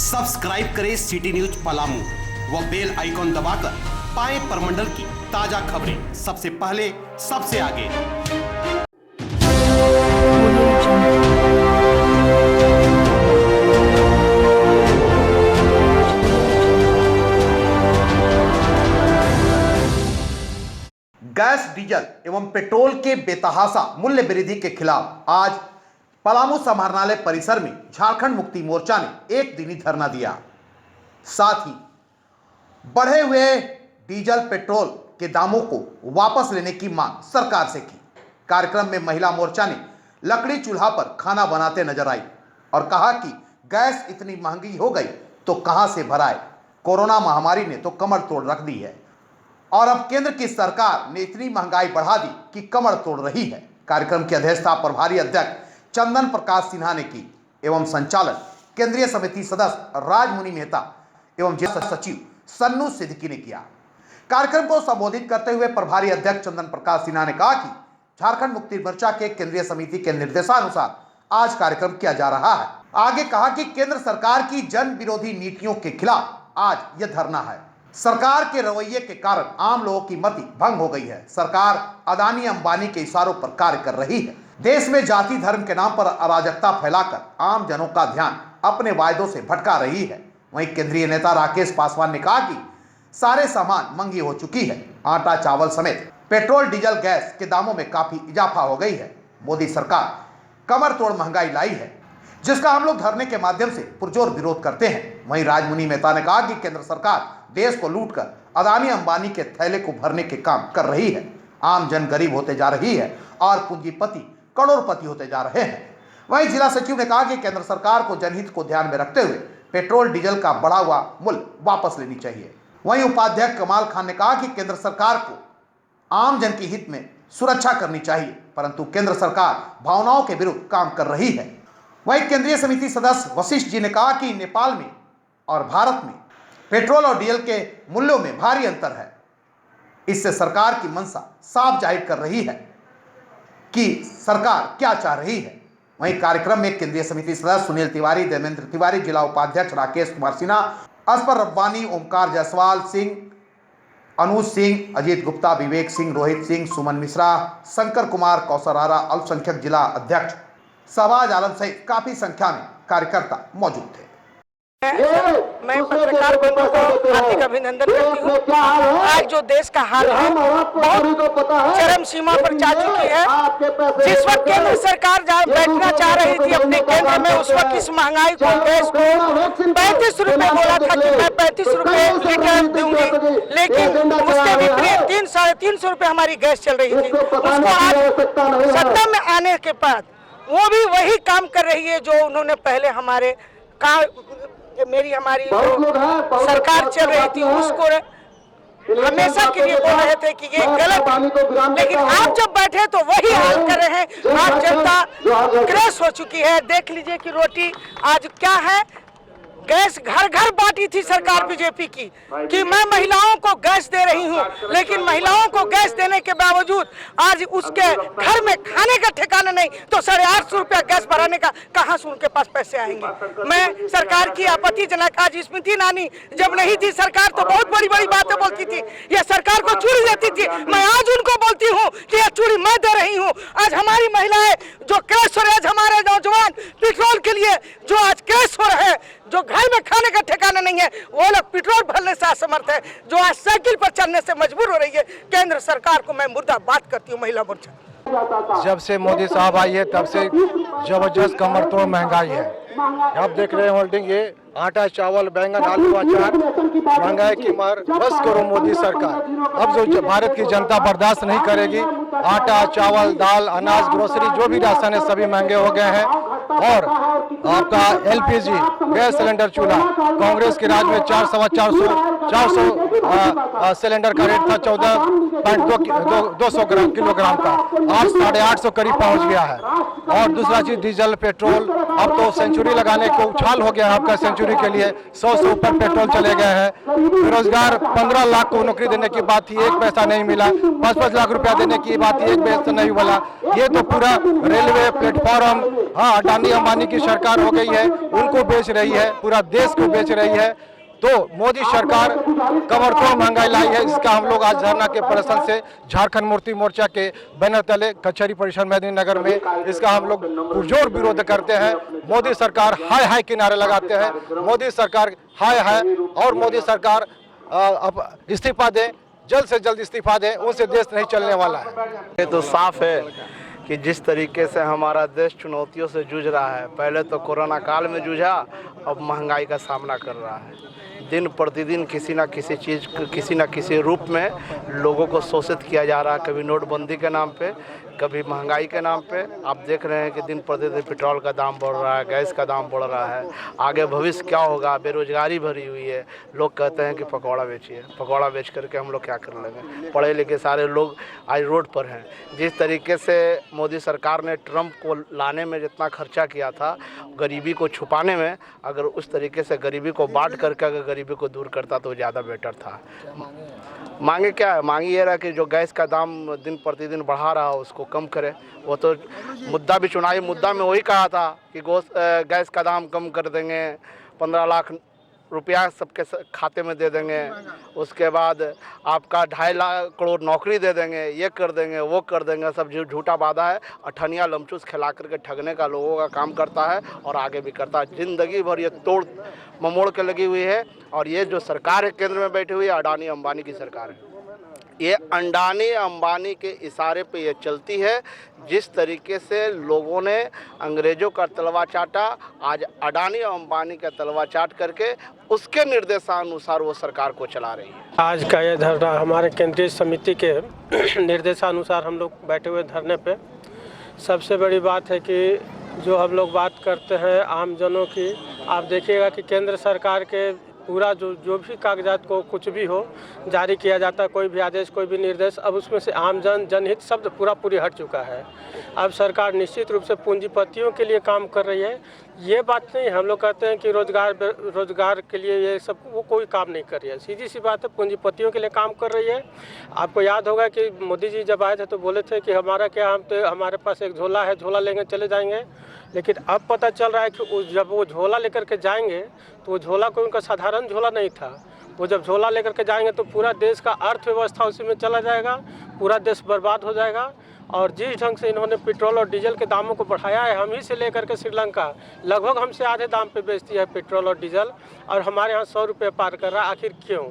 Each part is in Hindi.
सब्सक्राइब करें सिटी न्यूज पलामू व बेल आइकॉन दबाकर पाएं परमंडल की ताजा खबरें सबसे पहले सबसे आगे। गैस, डीजल एवं पेट्रोल के बेतहाशा मूल्य वृद्धि के खिलाफ आज पलामू समाहरणालय परिसर में झारखंड मुक्ति मोर्चा ने एक दिनी धरना दिया। साथ ही बढ़े हुए डीजल पेट्रोल के दामों को वापस लेने की मांग सरकार से की। कार्यक्रम में महिला मोर्चा ने लकड़ी चूल्हा पर खाना बनाते नजर आई और कहा कि गैस इतनी महंगी हो गई तो कहां से भराए। कोरोना महामारी ने तो कमर तोड़ रख दी है और अब केंद्र की सरकार ने इतनी महंगाई बढ़ा दी कि कमर तोड़ रही है। कार्यक्रम की अध्यक्षता प्रभारी अध्यक्ष चंदन प्रकाश सिन्हा ने की एवं संचालन केंद्रीय समिति सदस्य राजमुनि मेहता एवं ज्येष्ठ सचिव सन्नू सिद्दीकी ने किया। कार्यक्रम को संबोधित करते हुए प्रभारी अध्यक्ष चंदन प्रकाश सिन्हा ने कहा कि झारखंड मुक्ति मोर्चा के केंद्रीय समिति के निर्देशानुसार आज कार्यक्रम किया जा रहा है। आगे कहा कि केंद्र सरकार की जन विरोधी नीतियों के खिलाफ आज यह धरना है। सरकार के रवैये के कारण आम लोगों की मति भंग हो गई है। सरकार अदानी अंबानी के इशारों पर कार्य कर रही है। देश में जाति धर्म के नाम पर अराजकता फैलाकर आम जनों का ध्यान अपने वायदों से भटका रही है। वहीं केंद्रीय नेता राकेश पासवान ने कहा कि सारे सामान महंगी हो चुकी है। आटा चावल समेत पेट्रोल डीजल गैस के दामों में काफी इजाफा हो गई है। मोदी सरकार कमर तोड़ महंगाई लाई है जिसका हम लोग धरने के माध्यम से पुरजोर विरोध करते हैं। वहीं राजमुनि मेहता ने कहा कि केंद्र सरकार देश को लूटकर अदानी अंबानी के थैले को भरने के काम कर रही है। आम जन गरीब होते जा रही है और पूंजीपति करोड़पति होते जा रहे हैं। वहीं जिला सचिव ने कहा कि केंद्र सरकार को जनहित को ध्यान में रखते हुए पेट्रोल डीजल का बढ़ा हुआ मूल्य वापस लेनी चाहिए। वहीं उपाध्यक्ष कमाल खान ने कहा कि केंद्र सरकार को आम जन के हित में सुरक्षा करनी चाहिए, परंतु केंद्र सरकार भावनाओं के विरुद्ध काम कर रही है। वहीं केंद्रीय समिति सदस्य वशिष्ठ जी ने कहा कि नेपाल में और भारत में पेट्रोल और डीजल के मूल्यों में भारी अंतर है। इससे सरकार की मंशा साफ जाहिर कर रही है कि सरकार क्या चाह रही है। वहीं कार्यक्रम में केंद्रीय समिति सदस्य सुनील तिवारी, देवेंद्र तिवारी, जिला उपाध्यक्ष राकेश कुमार सिन्हा, असफर रब्बानी, ओमकार जायसवाल सिंह, अनुज सिंह, अजीत गुप्ता, विवेक सिंह, रोहित सिंह, सुमन मिश्रा, शंकर कुमार, कौशल आरा, अल्पसंख्यक जिला अध्यक्ष शहबाज आलम सहित काफी संख्या में कार्यकर्ता मौजूद थे। मैं पत्रकार बंधु को हार्दिक अभिनंदन करती हूँ। आज जो देश का हाल है बहुत चरम सीमा पर जा चुकी है। जिस वक्त केंद्र सरकार बैठना चाह रही थी अपने केंद्र में, उस वक्त इस महंगाई को गैस को 35 रुपए बोला था कि मैं 35 रुपए लीटर दूंगी, लेकिन उसके विपरीत 300-350 रुपए हमारी गैस चल रही थी। उसको आज सत्ता में आने के बाद वो भी वही काम कर रही है जो उन्होंने पहले हमारी सरकार चल रही थी उसको हमेशा के लिए बोल रहे थे कि ये गलत है। लेकिन आप जब बैठे तो वही हाल कर रहे हैं। आज जनता क्रैश हो चुकी है। देख लीजिए कि रोटी आज क्या है, गैस घर घर बांटी थी सरकार बीजेपी की कि मैं महिलाओं को गैस दे रही हूं, लेकिन महिलाओं को गैस देने के बावजूद आज उसके घर में खाने का ठिकाना नहीं, तो 850 रुपया गैस भराने का कहां से उनके पास पैसे आएंगे। मैं सरकार की आपत्तिजनक, आज स्मृति ईरानी जब नहीं थी सरकार तो बहुत बड़ी बड़ी बातें बोलती थी, यह सरकार को चूड़ी देती थी। मैं आज उनको बोलती हूँ कि यह चूड़ी मैं दे रही हूँ। आज हमारी महिलाएं जो क्रैश हो रहे हैं, हमारे नौजवान पेट्रोल के लिए जो आज क्रैश हो रहे हैं, जो घर में खाने का ठिकाना नहीं है, वो लोग पेट्रोल भरने से असमर्थ है, जो आज साइकिल पर चलने से मजबूर हो रही है। केंद्र सरकार को मैं मुर्दाबाद करती हूँ। महिला मोर्चा जब से मोदी साहब आई है तब से जबरदस्त कमर तोड़ महंगाई है। आप देख रहे हैं होल्डिंग, ये आटा चावल बैंगन आलू अचार महंगाई की मार बस करो मोदी सरकार। अब जो भारत की जनता बर्दाश्त नहीं करेगी। आटा चावल दाल अनाज ग्रोसरी जो भी राशन है सभी महंगे हो गए हैं। और आपका LPG गैस सिलेंडर चूल्हा कांग्रेस के राज में 400 सिलेंडर का रेट था 14.2 किलोग्राम का, आज 850 करीब पहुंच गया है। और दूसरा चीज डीजल पेट्रोल, अब तो सेंचुरी लगाने को उछाल हो गया है। आपका सेंचुरी के लिए 100 से ऊपर पेट्रोल चले गए हैं। बेरोजगार 15 लाख को नौकरी देने की बात थी, 1 पैसा नहीं मिला। 5-5 लाख रुपया देने की बात थी, 1 पैसा नहीं मिला। ये तो पूरा रेलवे प्लेटफॉर्म, हाँ अडानी अडानी अंबानी की सरकार हो गई है, उनको बेच रही है, पूरा देश को बेच रही है। तो मोदी सरकार कमरतोड़ महंगाई लाई है। इसका हम लोग आज धरना के प्रदर्शन से झारखंड मुक्ति मोर्चा के बैनर तले कचहरी परिसर मेदिनीनगर में इसका हम लोग पुरजोर विरोध करते हैं। मोदी सरकार हाय हाय के नारे लगाते हैं। मोदी सरकार हाय हाय, और मोदी सरकार अब इस्तीफा दें, जल्द से जल्द इस्तीफा दें, उनसे देश नहीं चलने वाला है। ये तो साफ है कि जिस तरीके से हमारा देश चुनौतियों से जूझ रहा है, पहले तो कोरोना काल में जूझा, अब महंगाई का सामना कर रहा है। दिन प्रतिदिन किसी न किसी चीज़, किसी न किसी रूप में लोगों को शोषित किया जा रहा है, कभी नोटबंदी के नाम पे, कभी महंगाई के नाम पे। आप देख रहे हैं कि दिन प्रतिदिन पेट्रोल का दाम बढ़ रहा है, गैस का दाम बढ़ रहा है। आगे भविष्य क्या होगा, बेरोजगारी भरी हुई है। लोग कहते हैं कि पकौड़ा बेचिए, पकौड़ा बेच करके हम लोग क्या कर लेंगे। पढ़े लिखे सारे लोग आज रोड पर हैं। जिस तरीके से मोदी सरकार ने ट्रंप को लाने में जितना खर्चा किया था गरीबी को छुपाने में, अगर उस तरीके से गरीबी को बांट करके अगर गरीबी को दूर करता तो ज़्यादा बेटर था। मांगे क्या है? मांगी ये रहा कि जो गैस का दाम दिन प्रतिदिन बढ़ा रहा है उसको कम करे। वो तो मुद्दा भी चुनावी मुद्दा में वही कहा था कि गैस का दाम कम कर देंगे, 15 लाख रुपया सबके खाते में दे देंगे, उसके बाद आपका 2.5 लाख करोड़ नौकरी दे देंगे, ये कर देंगे, वो कर देंगे। सब झूठा वादा है। अठनिया लमचूस खिला करके ठगने का लोगों का काम करता है और आगे भी करता है। ज़िंदगी भर ये तोड़ ममोड़ के लगी हुई है। और ये जो सरकार है केंद्र में बैठी हुई है, अडानी अंबानी की सरकार है। ये अडानी अंबानी के इशारे पे ये चलती है। जिस तरीके से लोगों ने अंग्रेज़ों का तलवा चाटा, आज अडानी अंबानी का तलवा चाट करके उसके निर्देशानुसार वो सरकार को चला रही है। आज का ये धरना हमारे केंद्रीय समिति के निर्देशानुसार हम लोग बैठे हुए धरने पे। सबसे बड़ी बात है कि जो हम लोग बात करते हैं आम जनों की, आप देखिएगा कि केंद्र सरकार के पूरा जो भी कागजात को कुछ भी हो जारी किया जाता है, कोई भी आदेश, कोई भी निर्देश, अब उसमें से आम जनहित शब्द पूरी हट चुका है। अब सरकार निश्चित रूप से पूंजीपतियों के लिए काम कर रही है। ये बात नहीं, हम लोग कहते हैं कि रोजगार के लिए ये सब वो कोई काम नहीं कर रही है। सीधी सी बात है, पूंजीपतियों के लिए काम कर रही है। आपको याद होगा कि मोदी जी जब आए थे तो बोले थे कि हमारा क्या, हम तो हमारे पास एक झोला है, झोला लेंगे चले जाएंगे। लेकिन अब पता चल रहा है कि जब वो झोला लेकर के जाएंगे तो वो झोला कोई उनका साधारण झोला नहीं था। वो जब झोला लेकर के जाएंगे तो पूरा देश का अर्थव्यवस्था उसी में चला जाएगा, पूरा देश बर्बाद हो जाएगा। और जिस ढंग से इन्होंने पेट्रोल और डीजल के दामों को बढ़ाया है, हम ही से लेकर के श्रीलंका लगभग हमसे आधे दाम पे बेचती है पेट्रोल और डीजल, और हमारे यहाँ 100 रुपये पार कर रहा है। आखिर क्यों?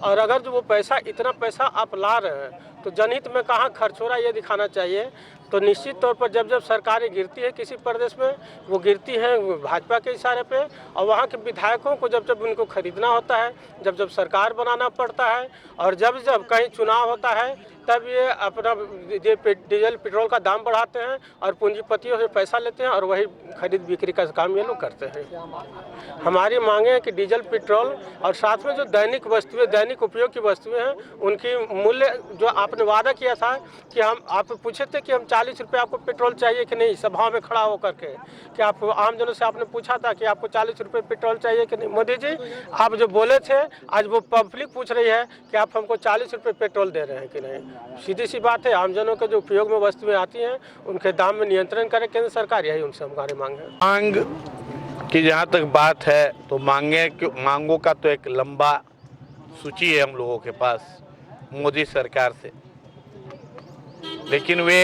और अगर जो वो पैसा, इतना पैसा आप ला रहे हैं तो जनहित में कहाँ खर्च हो रहा है ये दिखाना चाहिए। तो निश्चित तौर पर जब सरकारें गिरती है किसी प्रदेश में, वो गिरती है भाजपा के इशारे पे, और वहाँ के विधायकों को जब उनको खरीदना होता है, जब सरकार बनाना पड़ता है, और जब कहीं चुनाव होता है, तब ये अपना डीजल पेट्रोल का दाम बढ़ाते हैं और पूंजीपतियों से पैसा लेते हैं और वही खरीद बिक्री का काम ये लोग करते हैं। हमारी मांगे हैं कि डीजल पेट्रोल और साथ में जो दैनिक वस्तुएं, दैनिक उपयोग की वस्तुएं हैं, उनकी मूल्य जो आपने वादा किया था कि आप पूछे थे कि हम 40 रुपये आपको पेट्रोल चाहिए कि नहीं, सभा में खड़ा होकर के, कि आप आम जनों से आपने पूछा था कि आपको 40 रुपये पेट्रोल चाहिए कि नहीं। मोदी जी, आप जो बोले थे, आज वो पब्लिक पूछ रही है कि आप हमको 40 रुपये पेट्रोल दे रहे हैं कि नहीं। सीधी सी बात है, आम जनों के जो उपयोग में वस्तुएं आती हैं उनके दाम में नियंत्रण करे केंद्र सरकार, यही उनसे हमारी मांग है। मांग की जहाँ तक बात है तो मांगों का तो एक लंबा सूची है हम लोगों के पास मोदी सरकार से, लेकिन वे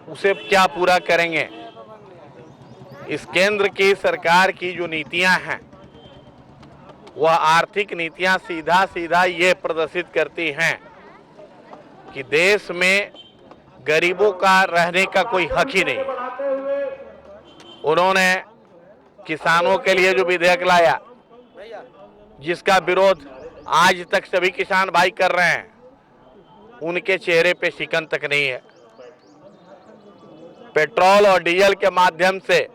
उसे क्या पूरा करेंगे। इस केंद्र की सरकार की जो नीतियां हैं वह आर्थिक नीतियां सीधा ये प्रदर्शित करती हैं कि देश में गरीबों का रहने का कोई हक ही नहीं। उन्होंने किसानों के लिए जो विधेयक लाया, जिसका विरोध आज तक सभी किसान भाई कर रहे हैं, उनके चेहरे पे शिकन तक नहीं है। पेट्रोल और डीजल के माध्यम से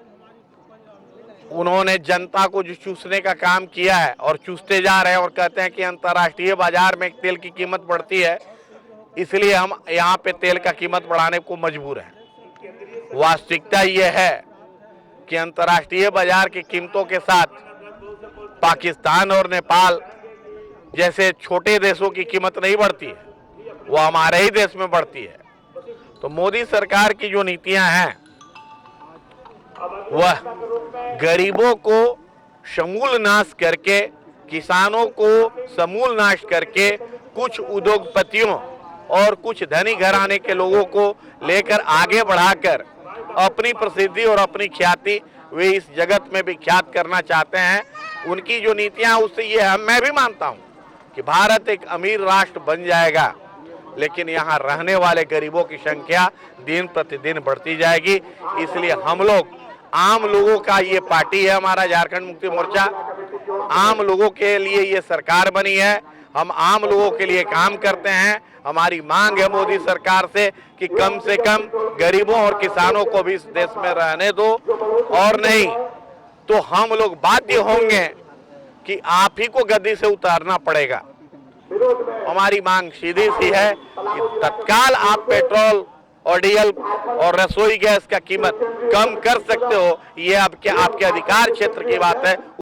उन्होंने जनता को जो चूसने का काम किया है और चूसते जा रहे हैं, और कहते हैं कि अंतर्राष्ट्रीय बाजार में तेल की कीमत बढ़ती है, इसलिए हम यहाँ पे तेल का कीमत बढ़ाने को मजबूर हैं। वास्तविकता यह है कि अंतर्राष्ट्रीय बाजार की कीमतों के साथ पाकिस्तान और नेपाल जैसे छोटे देशों की कीमत नहीं बढ़ती है, वो हमारे ही देश में बढ़ती है। तो मोदी सरकार की जो नीतियां हैं वह गरीबों को समूल नाश करके, किसानों को समूल नाश करके, कुछ उद्योगपतियों और कुछ धनी घराने के लोगों को लेकर आगे बढ़ाकर अपनी प्रसिद्धि और अपनी ख्याति वे इस जगत में विख्यात करना चाहते हैं। उनकी जो नीतियां उससे ये है, मैं भी मानता हूं कि भारत एक अमीर राष्ट्र बन जाएगा, लेकिन यहाँ रहने वाले गरीबों की संख्या दिन प्रतिदिन बढ़ती जाएगी। इसलिए हम लोग, आम लोगों का ये पार्टी है हमारा झारखंड मुक्ति मोर्चा, आम लोगों के लिए ये सरकार बनी है, हम आम लोगों के लिए काम करते हैं। हमारी मांग है मोदी सरकार से कि कम से कम गरीबों और किसानों को भी इस देश में रहने दो, और नहीं तो हम लोग बाध्य होंगे कि आप ही को गद्दी से उतारना पड़ेगा। हमारी मांग सीधी सी है कि तत्काल आप पेट्रोल और डीजल और रसोई गैस का कीमत कम कर सकते हो, ये आपके अधिकार क्षेत्र की बात है।